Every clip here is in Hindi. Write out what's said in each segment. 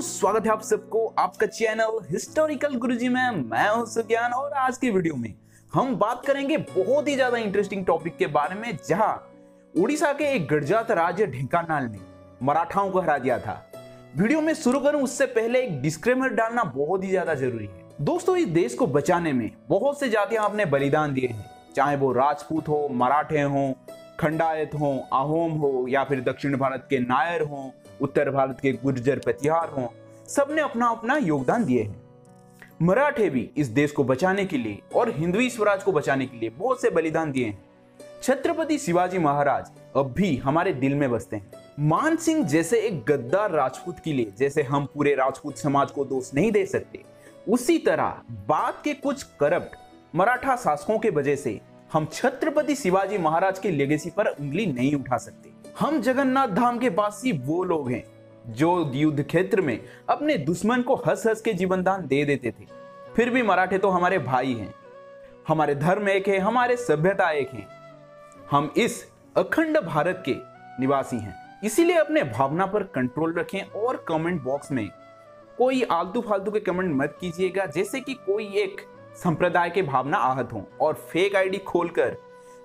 स्वागत है आप सबको आपका चैनल हिस्टोरिकल गुरुजी में। मैं हूं सुज्ञान और आज की वीडियो में हम बात करेंगे बहुत ही ज्यादा इंटरेस्टिंग टॉपिक के बारे में, जहां उड़ीसा के एक गडजात राज्य ढेंकानाल ने मराठाओं को हरा दिया था। वीडियो में शुरू करूं उससे पहले एक डिस्क्लेमर डालना बहुत ही ज्यादा जरूरी है। दोस्तों, इस देश को बचाने में बहुत से जातियां अपने बलिदान दिए हैं, चाहे वो राजपूत हो, मराठे हो, खंडायत हो, आहोम हो या फिर दक्षिण भारत के नायर हो, उत्तर भारत के गुर्जर प्रतिहार हो, सबने अपना अपना योगदान दिए हैं। मराठे भी इस देश को बचाने के लिए और हिंदवी स्वराज को बचाने के लिए बहुत से बलिदान दिए हैं। छत्रपति शिवाजी महाराज अब भी हमारे दिल में बसते हैं। मान सिंह जैसे एक गद्दार राजपूत के लिए जैसे हम पूरे राजपूत समाज को दोष नहीं दे सकते, उसी तरह बाद के कुछ करप्ट मराठा शासकों के वजह से हम छत्रपति शिवाजी महाराज के लेगेसी पर उंगली नहीं उठा सकते। हम जगन्नाथ धाम के वासी वो लोग हैं जो युद्ध क्षेत्र में अपने दुश्मन को हंस हंस के जीवन दान दे देते थे। फिर भी मराठे तो हमारे भाई हैं, हमारे धर्म एक है, हमारे सभ्यता एक है, हम इस अखंड भारत के निवासी हैं। इसीलिए अपने भावना पर कंट्रोल रखें और कमेंट बॉक्स में कोई आलतू फालतू के कमेंट मत कीजिएगा, जैसे कि कोई एक संप्रदाय के भावना आहत हो और फेक आईडी खोलकर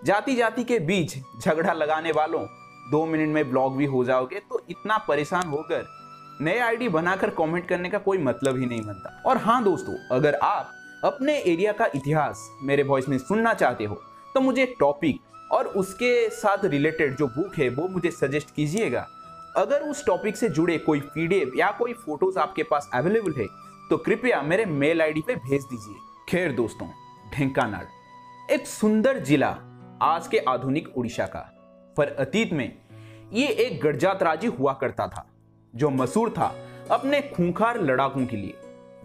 जाति जाति के बीच झगड़ा लगाने वालों 2 मिनट में ब्लॉक भी हो जाओगे, तो इतना परेशान होकर नए आईडी बनाकर कमेंट करने का कोई मतलब ही नहीं बनता। और हाँ दोस्तों, अगर आप अपने एरिया का इतिहास मेरे वॉइस में सुनना चाहते हो तो मुझे टॉपिक और उसके साथ रिलेटेड जो बुक है वो मुझे सजेस्ट कीजिएगा। अगर उस टॉपिक से जुड़े कोई पीडीएफ या कोई फोटोज आपके पास अवेलेबल है तो कृपया मेरे मेल आईडी पे भेज दीजिए। खैर दोस्तों, ढेंकानाल एक सुंदर जिला आज के आधुनिक उड़ीसा का, पर अतीत में ये एक गडजात राज्य हुआ करता था जो मशहूर था अपने खूंखार लड़ाकों के लिए,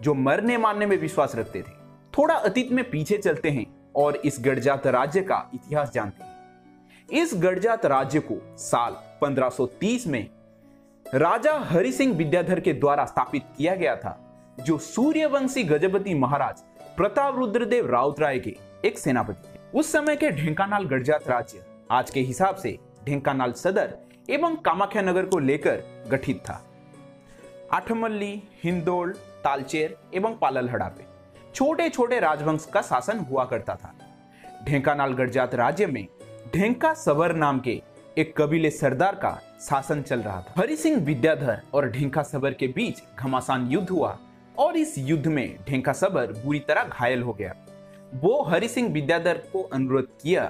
जो मरने मारने में विश्वास रखते थे। थोड़ा अतीत में पीछे चलते हैं और इस गडजात राज्य का इतिहास जानते हैं। इस गडजात राज्य को साल 1530 में राजा हरि सिंह विद्याधर के द्वारा स्थापित किया गया था, जो सूर्यवंशी गजपति महाराज प्रताप रुद्रदेव राउतराय के एक सेनापति थे। उस समय के ढेंकानाल गडजात राज्य आज के हिसाब से ढेंकानाल सदर एवं कामाख्या नगर को लेकर गठित था। आठमल्ली, हिंदोल, तालचेर एवं पाललहड़ा पे छोटे छोटे राजवंश का शासन हुआ करता था। ढेंकानाल गडजात राज्य में ढेंका सबर नाम के एक कबीले सरदार का शासन चल रहा था। हरि सिंह विद्याधर और ढेंका सबर के बीच घमासान युद्ध हुआ और इस युद्ध में ढेंका सबर बुरी तरह घायल हो गया। वो हरि सिंह विद्याधर को अनुरोध किया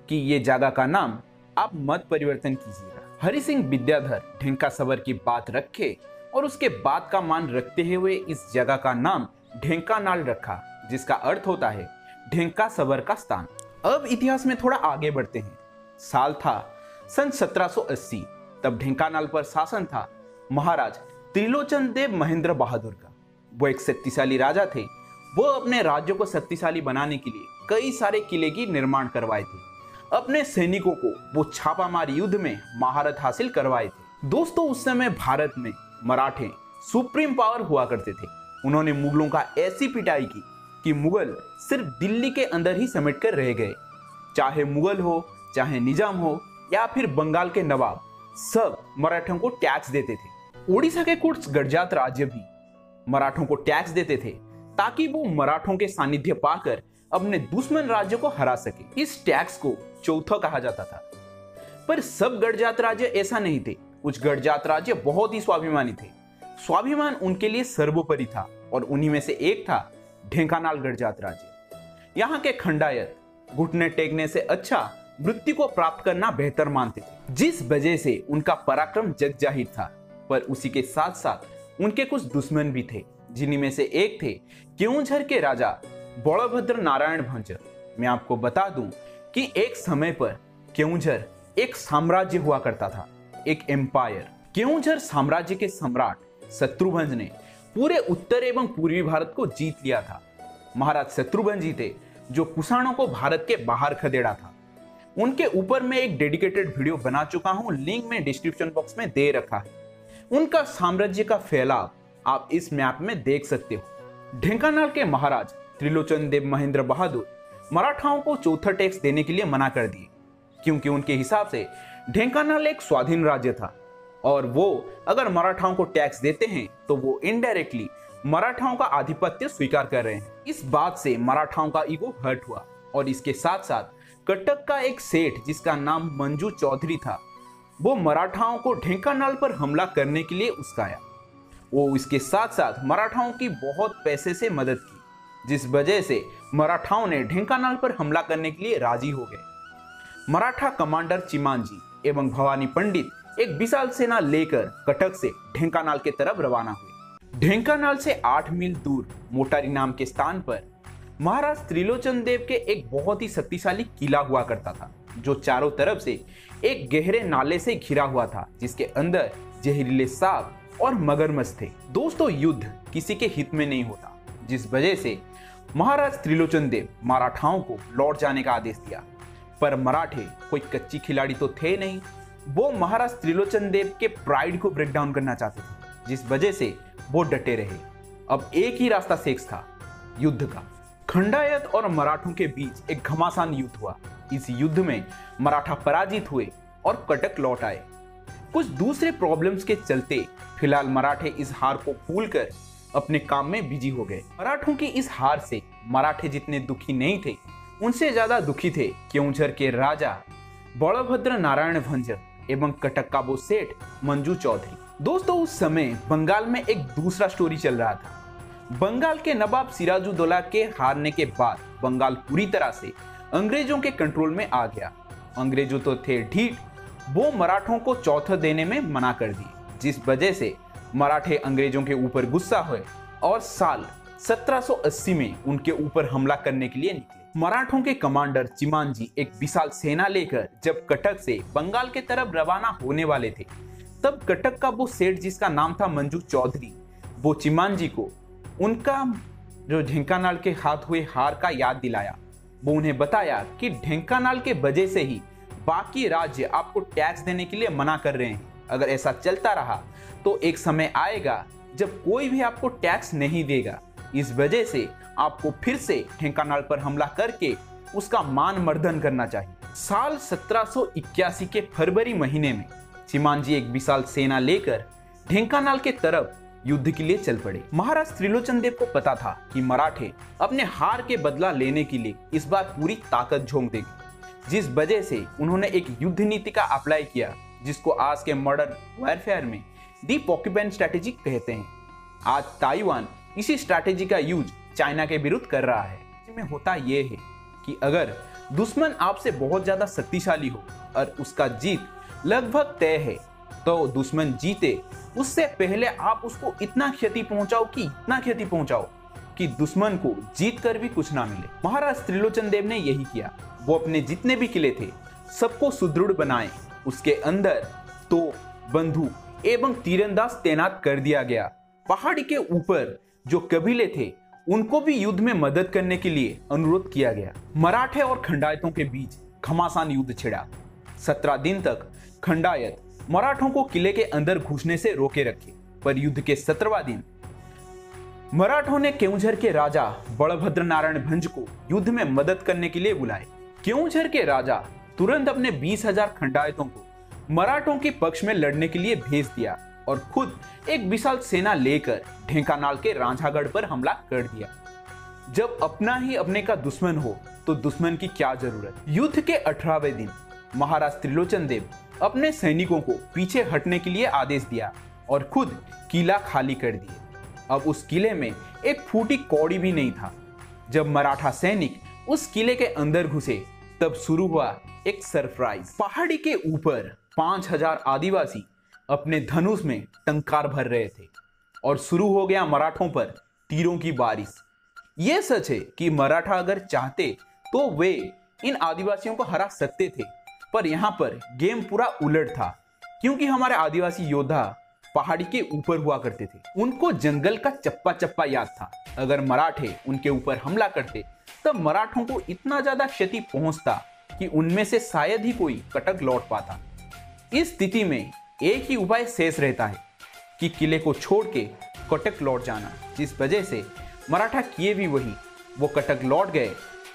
कि ये जगह का नाम आप मत परिवर्तन कीजिएगा। हरि सिंह विद्याधर ढेंका सबर की बात रखे और उसके बात का मान रखते हुए इस जगह का नाम ढेंकानाल रखा, जिसका अर्थ होता है ढेंका सबर का स्थान। अब इतिहास में थोड़ा आगे बढ़ते हैं। साल था सन 1780। तब ढेंकानाल पर शासन था महाराज त्रिलोचन देव महेंद्र बहादुर का। वो एक शक्तिशाली राजा थे। वो अपने राज्य को शक्तिशाली बनाने के लिए कई सारे किले की निर्माण करवाए थे। अपने सैनिकों को वो छापामार युद्ध में महारत हासिल करवाए थे। दोस्तों, उस समय भारत में मराठे सुप्रीम पावर हुआ करते थे। उन्होंने मुगलों का ऐसी पिटाई की कि मुगल सिर्फ दिल्ली के अंदर ही समेट कर रह गए। चाहे मुगल हो, चाहे निजाम हो या फिर बंगाल के नवाब, सब मराठों को टैक्स देते थे। उड़ीसा के कुछ गडजात राज्य भी मराठों को टैक्स देते थे ताकि वो मराठों के सानिध्य पाकर अपने दुश्मन राज्य को हरा सके। इस टैक्स को चौथा कहा जाता था। पर सब गडजात राज्य ऐसा नहीं थे। कुछ गडजात राज्य बहुत ही स्वाभिमानी थे। स्वाभिमान उनके लिए सर्वोपरि था और उन्हीं में से एक था ढेंकानाल गडजात राज्य। यहाँ के खंडायत घुटने टेकने से अच्छा मृत्यु को प्राप्त करना बेहतर मानते थे, जिस वजह से उनका पराक्रम जग जाहिर था। पर उसी के साथ साथ उनके कुछ दुश्मन भी थे, जिन्हीं में से एक थे केउंझर के राजा बड़भद्र नारायण भंजर। मैं आपको बता दूं कि एक समय पर केउंझर एक साम्राज्य हुआ करता था, एक एम्पायर। केउंझर साम्राज्य के सम्राट शत्रुभंज ने पूरे उत्तर एवं पूर्वी भारत को जीत लिया था। महाराज शत्रुभंज जी थे जो कुषाणों को भारत के बाहर खदेड़ा था। उनके ऊपर मैं एक डेडिकेटेड वीडियो बना चुका हूं, लिंक में डिस्क्रिप्शन बॉक्स में दे रखा है। उनका साम्राज्य का फैलाव आप इस मैप में देख सकते हो। ढेंकानाल के महाराज त्रिलोचन देव महेंद्र बहादुर मराठाओं को चौथा टैक्स देने के लिए मना कर दिए, क्योंकि उनके हिसाब से ढेंकानाल एक स्वाधीन राज्य था और वो अगर मराठाओं को टैक्स देते हैं तो वो इनडायरेक्टली मराठाओं का आधिपत्य स्वीकार कर रहे हैं। इस बात से मराठाओं का ईगो हर्ट हुआ और इसके साथ साथ कटक का एक सेठ जिसका नाम मंजू चौधरी था, वो मराठाओं को ढेंकानाल पर हमला करने के लिए उकसाया। वो इसके साथ साथ मराठाओं की बहुत पैसे से मदद की, जिस वजह से मराठाओं ने ढेंकानाल पर हमला करने के लिए राजी हो गए। मराठा कमांडर चिमांजी एवं भवानी पंडित एक विशाल सेना लेकर कटक से ढेंकानाल के तरफ रवाना हुए। ढेंकानाल से 8 मील दूर मोटारी नाम के स्थान पर महाराज त्रिलोचन देव के एक बहुत ही शक्तिशाली किला हुआ करता था, जो चारों तरफ से एक गहरे नाले से घिरा हुआ था, जिसके अंदर जहरीले सांप और मगरमच्छ थे। दोस्तों, युद्ध किसी के हित में नहीं होता, जिस वजह से महाराज त्रिलोचन देव मराठाओं को लौट जाने का आदेश दिया। पर मराठे कोई कच्ची खिलाड़ी तो थे नहीं, वो महाराज त्रिलोचन देव के प्राइड को ब्रेक डाउन करना चाहते थे, जिस वजह से वो डटे रहे। अब एक ही रास्ता शेष था, युद्ध का। खंडायत और मराठों के बीच एक घमासान युद्ध हुआ। इस युद्ध में मराठा पराजित हुए और कटक लौट आए। कुछ दूसरे प्रॉब्लम्स के चलते फिलहाल मराठे इस हार को भूलकर अपने काम में बिजी हो गए। मराठों की इस हार से मराठे जितने दुखी नहीं थे, उनसे ज्यादा दुखी थे केउंझर के राजा बलभद्र नारायण भंज एवं कटक का वो सेठ मंजू चौधरी। दोस्तों, उस समय बंगाल में एक दूसरा स्टोरी चल रहा था। बंगाल के नवाब सिराजुद्दौला के हारने के बाद बंगाल पूरी तरह से अंग्रेजों के कंट्रोल में आ गया। अंग्रेजों तो थे ढीठ, वो मराठों को चौथा देने में मना कर दिए, जिस वजह से मराठे अंग्रेजों के ऊपर गुस्सा हुए और साल 1780 में उनके ऊपर हमला करने के लिए निकले। मराठों के कमांडर चिमांजी एक विशाल सेना लेकर जब कटक से बंगाल के तरफ रवाना होने वाले थे, तब कटक का वो सेठ जिसका नाम था मंजू चौधरी, वो चिमांजी को उनका जो ढेंकानाल के हाथ हुए हार का याद दिलाया। वो उन्हें बताया कि ढेंकानाल के वजह से ही बाकी राज्य आपको टैक्स देने के लिए मना कर रहे हैं। अगर ऐसा चलता रहा तो एक समय आएगा जब कोई भी आपको टैक्स नहीं देगा। इस वजह से आपको फिर से ढेंकानाल पर हमला करके उसका मान मर्दन करना चाहिए। साल 1781 के फरवरी महीने में चिमांजी एक विशाल सेना लेकर ढेंकानाल के तरफ युद्ध के लिए चल पड़े। महाराज त्रिलोचन देव को पता था कि मराठे अपने हार के बदला लेने के लिए इस बार पूरी ताकत झोंक देंगे, जिस वजह से उन्होंने एक युद्ध नीति का अप्लाई किया, जिसको आज के मॉडर्न वॉरफेयर में दी पॉक्यूपेन स्ट्रैटेजी कहते हैं। आज ताइवान इसी स्ट्रैटेजी का यूज चाइना के विरुद्ध कर रहा है। इसमें होता यह है कि अगर दुश्मन आपसे बहुत ज्यादा शक्तिशाली हो और उसका जीत लगभग तय है, तो दुश्मन जीते उससे पहले आप उसको इतना क्षति पहुंचाओ कि दुश्मन को जीत कर भी कुछ ना मिले। महाराज त्रिलोचन देव ने यही किया। वो अपने जितने भी किले थे सबको सुदृढ़ बनाए। उसके अंदर तो बंदूक एवं तीरंदाज तैनात कर दिया गया। पहाड़ी के ऊपर जो कबीले थे उनको भी युद्ध में मदद करने के लिए अनुरोध किया गया। मराठे और खंडायतों के बीच घमासान युद्ध छिड़ा। 17 दिन तक खंडायत मराठों को किले के अंदर घुसने से रोके रखे, पर युद्ध के 17वां दिन मराठों ने केउंझर के राजा बलभद्र नारायण भंज को युद्ध में मदद करने के लिए बुलाए। केउंझर के राजा तुरंत अपने 20,000 खंडायतों को मराठों के पक्ष में लड़ने के लिए भेज दिया और खुद एक विशाल सेना लेकर ढेंकानाल के रांझागढ़ पर हमला कर दिया। जब अपना ही अपने का दुश्मन हो तो दुश्मन की क्या जरूरत। युद्ध के 18वें दिन महाराज त्रिलोचन देव अपने सैनिकों को पीछे हटने के लिए आदेश दिया और खुद किला खाली कर दिए। अब उस किले में एक फूटी कौड़ी भी नहीं था। जब मराठा सैनिक उस किले के अंदर घुसे तब शुरू हुआ एक सरप्राइज। पहाड़ी के ऊपर 5,000 आदिवासी अपने धनुष में टंकार भर रहे थे और शुरू हो गया मराठों पर तीरों की बारिश। यह सच है कि मराठा अगर चाहते तो वे इन आदिवासियों को हरा सकते थे, पर यहाँ पर गेम पूरा उलट था, क्योंकि हमारे आदिवासी योद्धा पहाड़ी के ऊपर हुआ करते थे। उनको जंगल का चप्पा चप्पा याद था। अगर मराठे उनके ऊपर हमला करते तब मराठों को इतना ज्यादा क्षति पहुंचता कि उनमें से शायद ही कोई कटक लौट पाता। इस स्थिति में एक ही उपाय शेष रहता है कि किले को छोड़ के कटक लौट जाना, जिस वजह से मराठा किए भी वही, वो कटक लौट गए।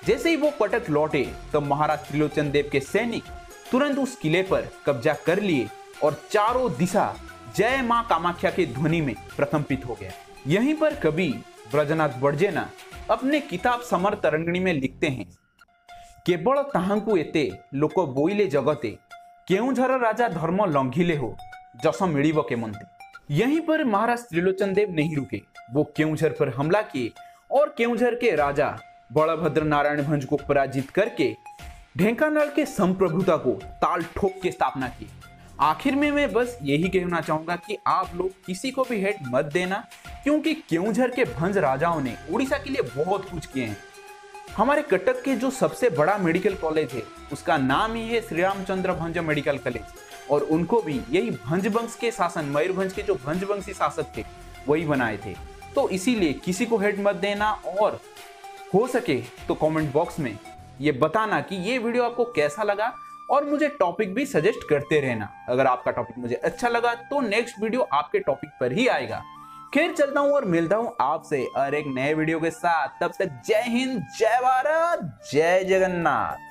जैसे ही वो कटक लौटे तब महाराज त्रिलोचन देव के सैनिक तुरंत उस किले पर कब्जा कर लिए और चारों दिशा जय मां कामाख्या के ध्वनि में प्रकंपित हो गया। यहीं पर कवि ब्रजनाथ बड़जेना अपने किताब समर तरंगिणी में लिखते हैं, केवल ताहांकु एते लोक बोइले जगते, केउंझर राजा धर्म लंघिले हो, जस मिलिब केमंते। यहीं पर महाराज त्रिलोचन देव नहीं रुके, वो केउंझर पर हमला किए और केउंझर के राजा बलभद्र नारायण भंज को पराजित करके ढेंकानाल के संप्रभुता को ताल ठोक के स्थापना की। आखिर में मैं बस यही कहना चाहूंगा कि आप लोग किसी को भी हेट मत देना, क्योंकि केउंझर के भंज राजाओं ने उड़ीसा के लिए बहुत कुछ किए हैं। हमारे कटक के जो सबसे बड़ा मेडिकल कॉलेज है उसका नाम ही है श्री रामचंद्र भंज मेडिकल कॉलेज, और उनको भी यही भंज वंश के शासन, मयूरभंज के जो भंज वंशी शासक थे वही बनाए थे। तो इसीलिए किसी को हेट मत देना, और हो सके तो कमेंट बॉक्स में ये बताना कि ये वीडियो आपको कैसा लगा, और मुझे टॉपिक भी सजेस्ट करते रहना। अगर आपका टॉपिक मुझे अच्छा लगा तो नेक्स्ट वीडियो आपके टॉपिक पर ही आएगा। खैर चलता हूं और मिलता हूं आपसे और एक नए वीडियो के साथ। तब तक जय हिंद, जय भारत, जय जगन्नाथ।